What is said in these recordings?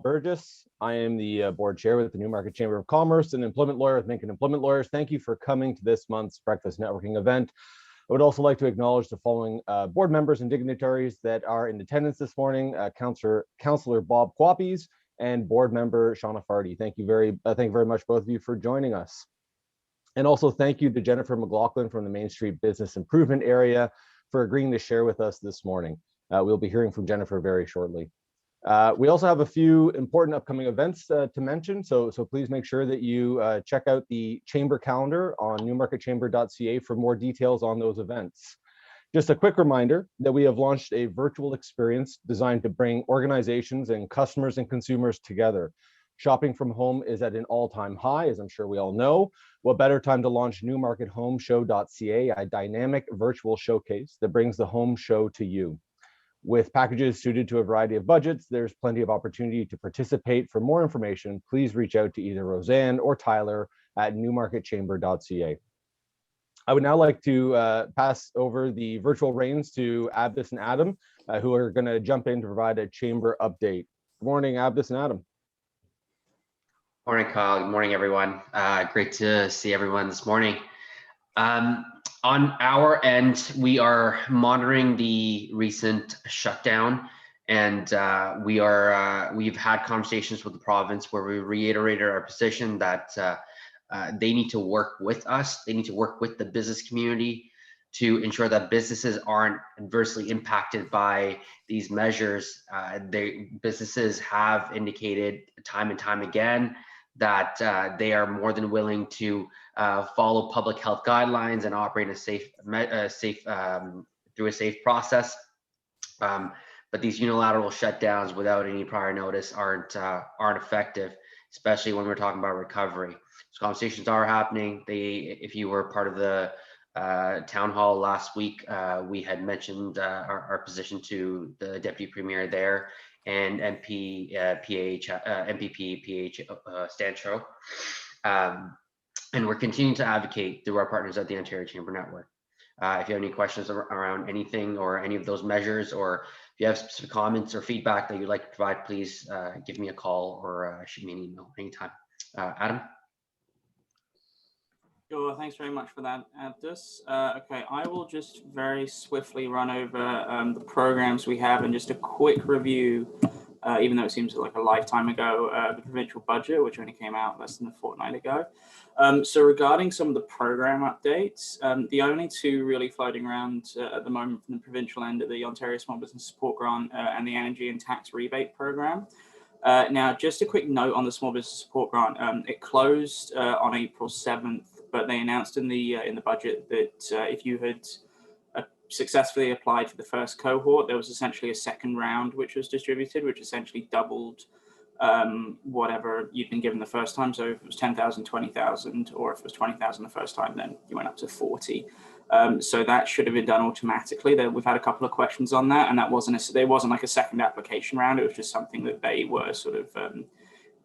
Burgess. I am the board chair with the Newmarket Chamber of Commerce and employment lawyer with Minkin Employment Lawyers. Thank you for coming to this month's breakfast networking event. I would also like to acknowledge the following board members and dignitaries that are in attendance this morning: Councillor Bob Quappies and board member Shauna Fardy. Thank you very much, both of you, for joining us. And also thank you to Jennifer McLaughlin from the Main Street Business Improvement Area for agreeing to share with us this morning. We'll be hearing from Jennifer very shortly. We also have a few important upcoming events to mention, so please make sure that you check out the chamber calendar on newmarketchamber.ca for more details on those events. Just a quick reminder that we have launched a virtual experience designed to bring organizations and customers and consumers together. Shopping from home is at an all-time high, as I'm sure we all know. What better time to launch newmarkethomeshow.ca, a dynamic virtual showcase that brings the home show to you. With packages suited to a variety of budgets, there's plenty of opportunity to participate. For more information, please reach out to either Roseanne or Tyler at newmarketchamber.ca. I would now like to pass over the virtual reins to Abdus and Adam, who are going to jump in to provide a chamber update. Good morning, Abdus and Adam. Morning, Kyle. Good morning, everyone. Great to see everyone this morning. On our end, we are monitoring the recent shutdown, and we've had conversations with the province where we reiterated our position that they need to work with us. They need to work with the business community to ensure that businesses aren't adversely impacted by these measures. Businesses have indicated time and time again that they are more than willing to follow public health guidelines and operate in through a safe process. But these unilateral shutdowns without any prior notice aren't effective, especially when we're talking about recovery. So conversations are happening. If you were part of the town hall last week, we had mentioned our position to the deputy premier there and MPP PH Stancho. And we're continuing to advocate through our partners at the Ontario Chamber Network. If you have any questions around anything or any of those measures, or if you have specific comments or feedback that you'd like to provide, please give me a call or shoot me an email anytime. Adam? Sure, thanks very much for that, Abdus. Okay, I will just very swiftly run over the programs we have and just a quick review, even though it seems like a lifetime ago, the provincial budget, which only came out less than a fortnight ago. So regarding some of the program updates, the only two really floating around at the moment from the provincial end are the Ontario Small Business Support Grant and the Energy and Tax Rebate Program. Now, just a quick note on the Small Business Support Grant. It closed on April 7th, but they announced in the budget that if you had successfully applied for the first cohort, there was essentially a second round which was distributed, which essentially doubled whatever you'd been given the first time. So if it was 10,000, 20,000, or if it was 20,000 the first time, then you went up to 40. So that should have been done automatically. We've had a couple of questions on that, and there wasn't like a second application round. It was just something that they were sort of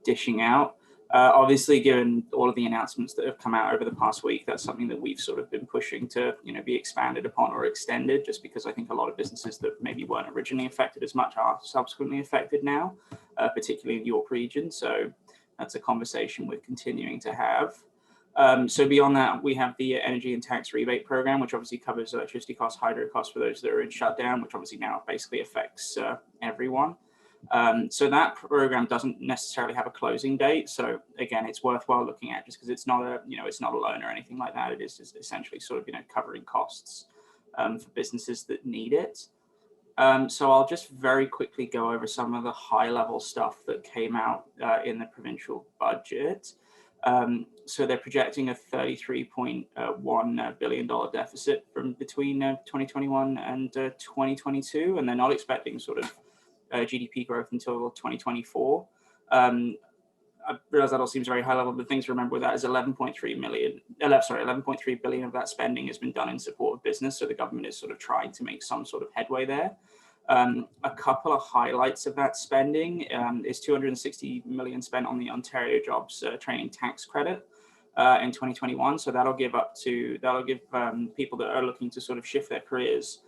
dishing out. Obviously, given all of the announcements that have come out over the past week, that's something that we've sort of been pushing to, be expanded upon or extended, just because I think a lot of businesses that maybe weren't originally affected as much are subsequently affected now, particularly in York region. So that's a conversation we're continuing to have. So beyond that, we have the Energy and Tax Rebate Program, which obviously covers electricity costs, hydro costs for those that are in shutdown, which obviously now basically affects everyone. So that program doesn't necessarily have a closing date. So again, it's worthwhile looking at just because it's not a, it's not a loan or anything like that. It is just essentially sort of, covering costs for businesses that need it. So I'll just very quickly go over some of the high level stuff that came out in the provincial budget. So they're projecting a $33.1 billion deficit from between 2021 and 2022, and they're not expecting sort of GDP growth until 2024. I realize that all seems very high level, but the thing to remember with that is 11.3 billion of that spending has been done in support of business. So the government is sort of trying to make some sort of headway there. A couple of highlights of that spending is 260 million spent on the Ontario Jobs Training Tax Credit in 2021. So that'll give people that are looking to sort of shift their careers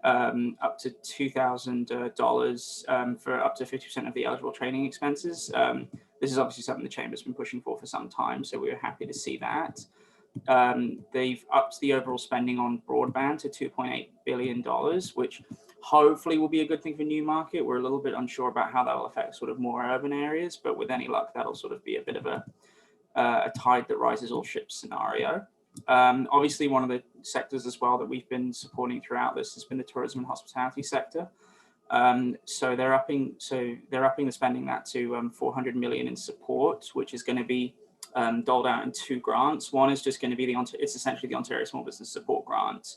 up to $2,000 for up to 50% of the eligible training expenses. This is obviously something the Chamber's been pushing for some time, so we were happy to see that. They've upped the overall spending on broadband to $2.8 billion, which hopefully will be a good thing for Newmarket. We're a little bit unsure about how that will affect sort of more urban areas, but with any luck, that'll sort of be a bit of a tide that rises all ships scenario. Obviously, one of the sectors as well that we've been supporting throughout this has been the tourism and hospitality sector. So they're upping the spending that to 400 million in support, which is going to be doled out in two grants. One is just going to be it's essentially the Ontario Small Business Support Grant,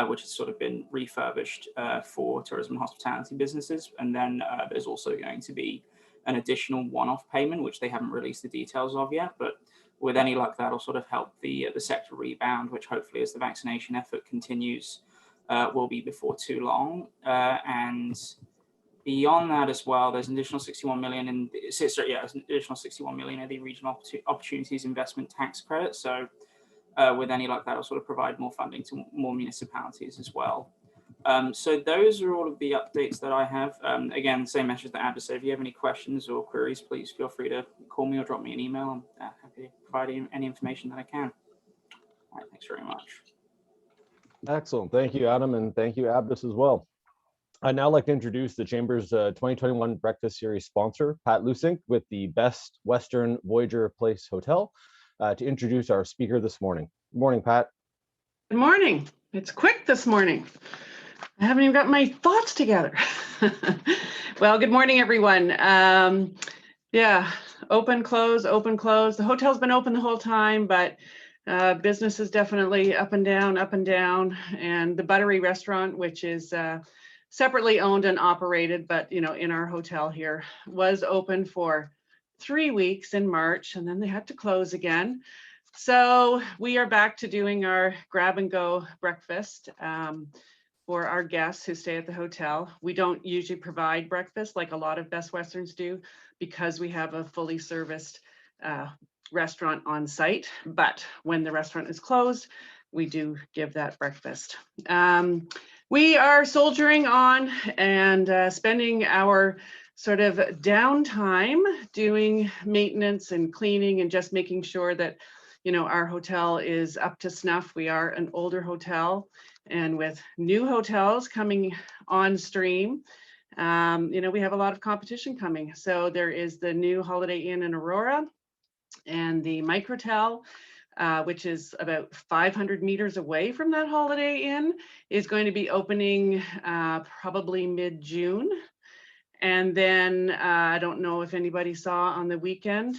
which has sort of been refurbished for tourism and hospitality businesses. And then there's also going to be an additional one-off payment, which they haven't released the details of yet, but with any luck, that'll sort of help the sector rebound, which hopefully as the vaccination effort continues, will be before too long. And beyond that as well, there's an additional 61 million in the regional opportunities investment tax credit. So with any luck, that'll sort of provide more funding to more municipalities as well. So those are all of the updates that I have. Again, same message that Abba said. If you have any questions or queries, please feel free to call me or drop me an email. I'm happy to provide any information that I can. All right, thanks very much. Excellent. Thank you, Adam, and thank you, Abdus, as well. I'd now like to introduce the Chamber's 2021 Breakfast Series sponsor, Pat Lusink, with the Best Western Voyager Place Hotel, to introduce our speaker this morning. Good morning, Pat. Good morning. It's quick this morning. I haven't even got my thoughts together. Well, good morning, everyone. Yeah, open, close, open, close. The hotel's been open the whole time, but business is definitely up and down, up and down. And the Buttery restaurant, which is separately owned and operated, but in our hotel here, was open for 3 weeks in March, and then they had to close again. So we are back to doing our grab and go breakfast for our guests who stay at the hotel. We don't usually provide breakfast like a lot of Best Westerns do because we have a fully serviced restaurant on site. But when the restaurant is closed, we do give that breakfast. We are soldiering on and spending our sort of downtime doing maintenance and cleaning and just making sure that our hotel is up to snuff. We are an older hotel, and with new hotels coming on stream, we have a lot of competition coming. So there is the new Holiday Inn in Aurora, and the Microtel, which is about 500 meters away from that Holiday Inn, is going to be opening probably mid-June. And then I don't know if anybody saw on the weekend,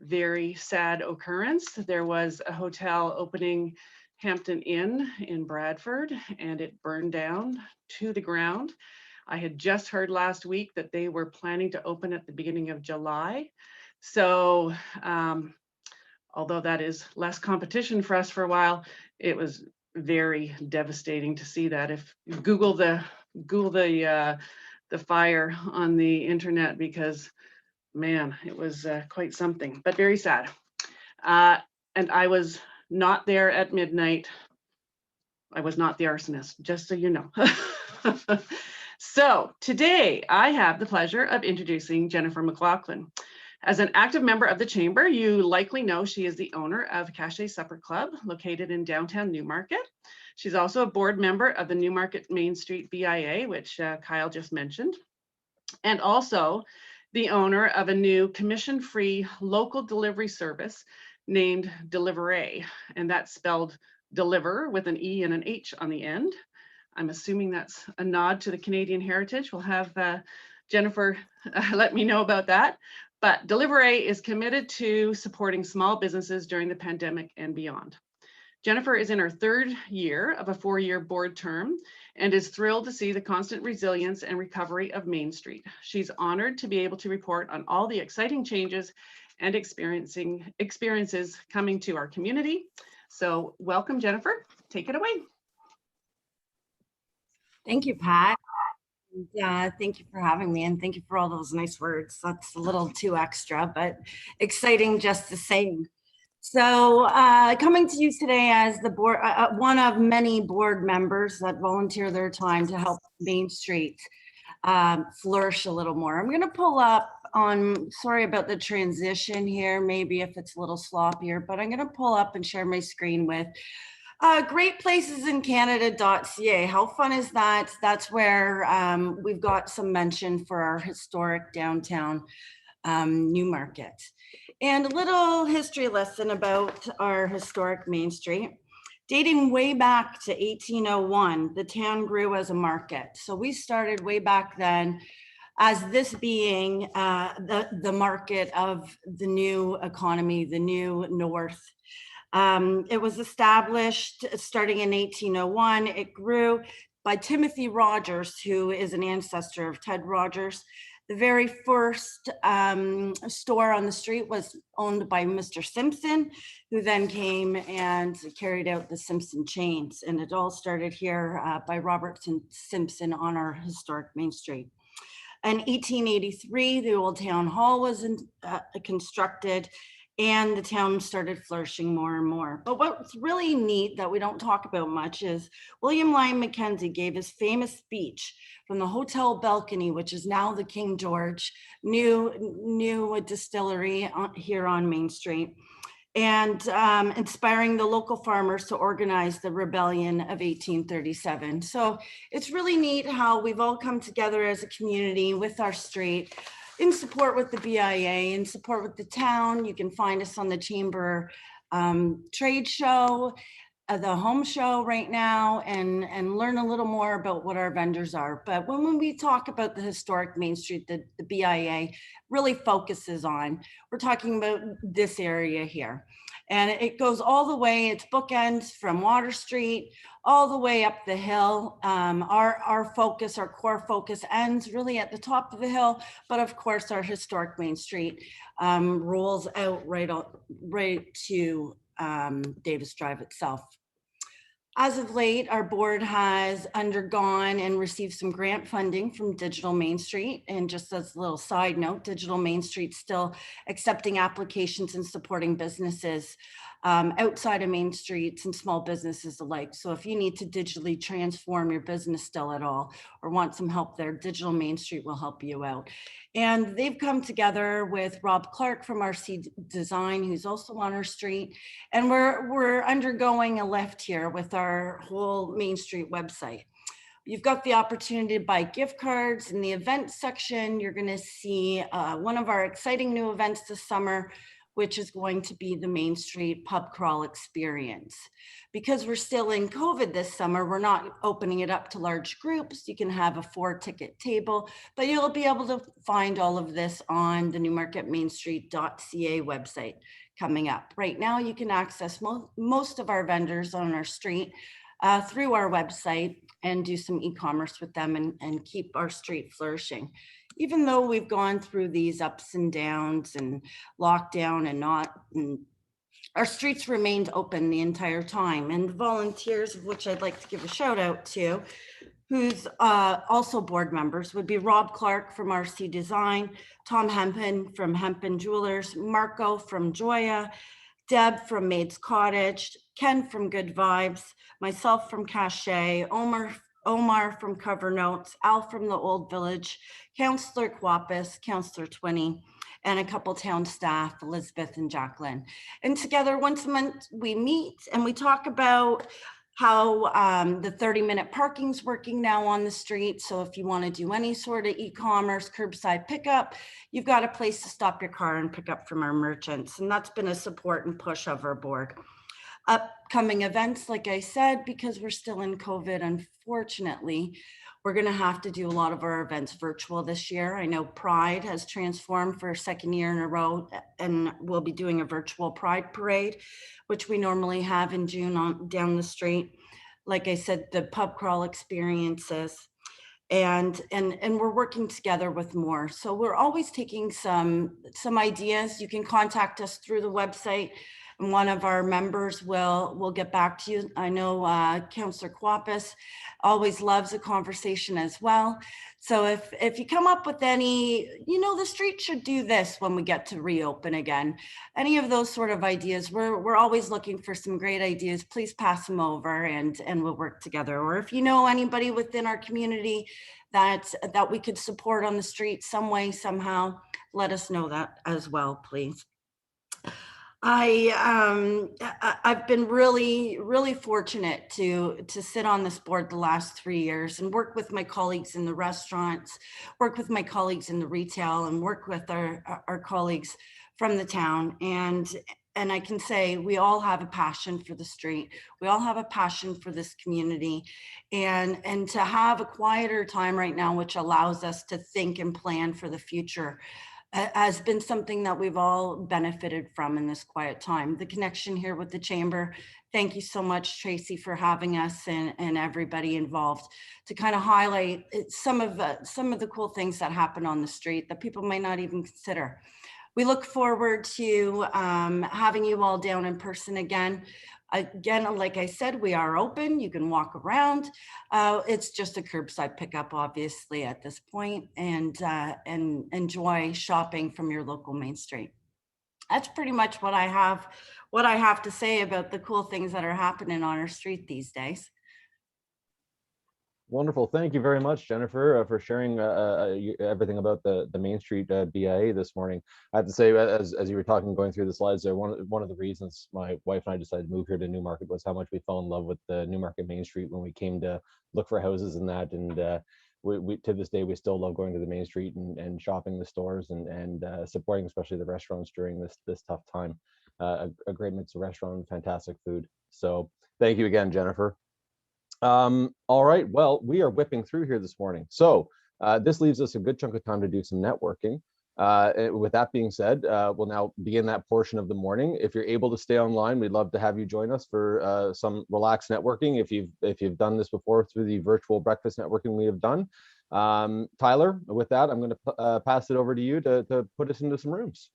very sad occurrence. There was a hotel opening, Hampton Inn in Bradford, and it burned down to the ground. I had just heard last week that they were planning to open at the beginning of July. So although that is less competition for us for a while, it was very devastating to see that. If you Google the fire on the internet, because man, it was quite something, but very sad. And I was not there at midnight. I was not the arsonist, just so you know. So today I have the pleasure of introducing Jennifer McLaughlin. As an active member of the Chamber, you likely know she is the owner of Cachet Supper Club, located in downtown Newmarket. She's also a board member of the Newmarket Main Street BIA, which Kyle just mentioned, and also the owner of a new commission-free local delivery service named Deliveray, and that's spelled deliver with an E and an H on the end. I'm assuming that's a nod to the Canadian heritage. We'll have Jennifer let me know about that. But Deliveray is committed to supporting small businesses during the pandemic and beyond. Jennifer is in her third year of a 4-year board term and is thrilled to see the constant resilience and recovery of Main Street. She's honored to be able to report on all the exciting changes and experiences coming to our community. So welcome, Jennifer. Take it away. Thank you, Pat. Thank you for having me, and thank you for all those nice words. That's a little too extra, but exciting just the same. So coming to you today as the board, one of many board members that volunteer their time to help Main Street flourish a little more. I'm going to pull up on, sorry about the transition here, maybe if it's a little sloppier, but I'm going to pull up and share my screen with greatplacesincanada.ca. How fun is that? That's where we've got some mention for our historic downtown Newmarket. And a little history lesson about our historic Main Street. Dating way back to 1801, the town grew as a market. So we started way back then as this being the market of the new economy, the new North. It was established starting in 1801. It grew by Timothy Rogers, who is an ancestor of Ted Rogers. The very first store on the street was owned by Mr. Simpson, who then came and carried out the Simpson chains. And it all started here by Robert Simpson on our historic Main Street. In 1883, the old town hall was constructed, and the town started flourishing more and more. But what's really neat that we don't talk about much is William Lyon Mackenzie gave his famous speech from the hotel balcony, which is now the King George new distillery here on Main Street, and inspiring the local farmers to organize the rebellion of 1837. So it's really neat how we've all come together as a community with our street, in support with the BIA, in support with the town. You can find us on the Chamber trade show, the home show right now, and learn a little more about what our vendors are. But when we talk about the historic Main Street, the BIA really focuses on, we're talking about this area here. And it goes all the way, it's bookends from Water Street, all the way up the hill. Our focus, our core focus ends really at the top of the hill, but of course our historic Main Street rolls out right to Davis Drive itself. As of late, our board has undergone and received some grant funding from Digital Main Street. And just as a little side note, Digital Main Street still accepting applications and supporting businesses outside of Main Streets and small businesses alike. So if you need to digitally transform your business still at all, or want some help there, Digital Main Street will help you out. And they've come together with Rob Clark from RC Design, who's also on our street. And we're undergoing a lift here with our whole Main Street website. You've got the opportunity to buy gift cards. In the event section, you're going to see one of our exciting new events this summer, which is going to be the Main Street Pub Crawl Experience. Because we're still in COVID this summer, we're not opening it up to large groups. You can have a 4-ticket table, but you'll be able to find all of this on the newmarketmainstreet.ca website coming up. Right now, you can access most of our vendors on our street through our website and do some e-commerce with them and keep our street flourishing. Even though we've gone through these ups and downs and lockdown and not, our streets remained open the entire time. And volunteers, of which I'd like to give a shout out to, who's also board members, would be Rob Clark from RC Design, Tom Hempen from Hempen Jewelers, Marco from Joya, Deb from Maid's Cottage, Ken from Good Vibes, myself from Cachet, Omar from Cover Notes, Al from the Old Village, Councillor Quapis, Councillor Twinney, and a couple town staff, Elizabeth and Jacqueline. And together once a month we meet and we talk about how the 30-minute parking's working now on the street. So if you want to do any sort of e-commerce, curbside pickup, you've got a place to stop your car and pick up from our merchants. And that's been a support and push of our board. Upcoming events, like I said, because we're still in COVID, unfortunately, we're going to have to do a lot of our events virtual this year. I know Pride has transformed for a second year in a row, and we'll be doing a virtual Pride parade, which we normally have in June down the street. Like I said, the pub crawl experiences, and we're working together with more. So we're always taking some ideas. You can contact us through the website, and one of our members will get back to you. I know Councillor Quapis always loves a conversation as well. So if you come up with any, the street should do this when we get to reopen again, any of those sort of ideas, we're always looking for some great ideas. Please pass them over and we'll work together. Or if you know anybody within our community that we could support on the street some way, somehow, let us know that as well, please. I've been really fortunate to sit on this board the last 3 years and work with my colleagues in the restaurants, work with my colleagues in the retail, and work with our colleagues from the town. And I can say we all have a passion for the street. We all have a passion for this community, and to have a quieter time right now, which allows us to think and plan for the future, has been something that we've all benefited from in this quiet time. The connection here with the chamber. Thank you so much, Tracy, for having us and everybody involved to kind of highlight some of the cool things that happen on the street that people might not even consider. We look forward to having you all down in person again. Again, like I said, we are open. You can walk around. It's just a curbside pickup, obviously, at this point, and enjoy shopping from your local Main Street. That's pretty much what I have to say about the cool things that are happening on our street these days. Wonderful. Thank you very much, Jennifer, for sharing everything about the Main Street BIA this morning. I have to say, as you were talking, going through the slides there, one of the reasons my wife and I decided to move here to Newmarket was how much we fell in love with the Newmarket Main Street when we came to look for houses and that. And we to this day, we still love going to the Main Street and shopping the stores and supporting especially the restaurants during this tough time. A great mix of restaurant, fantastic food. So thank you again, Jennifer. All right, well, we are whipping through here this morning. So this leaves us a good chunk of time to do some networking. With that being said, we'll now begin that portion of the morning. If you're able to stay online, we'd love to have you join us for some relaxed networking. If you've done this before through the virtual breakfast networking we have done. Tyler, with that, I'm going to pass it over to you to put us into some rooms.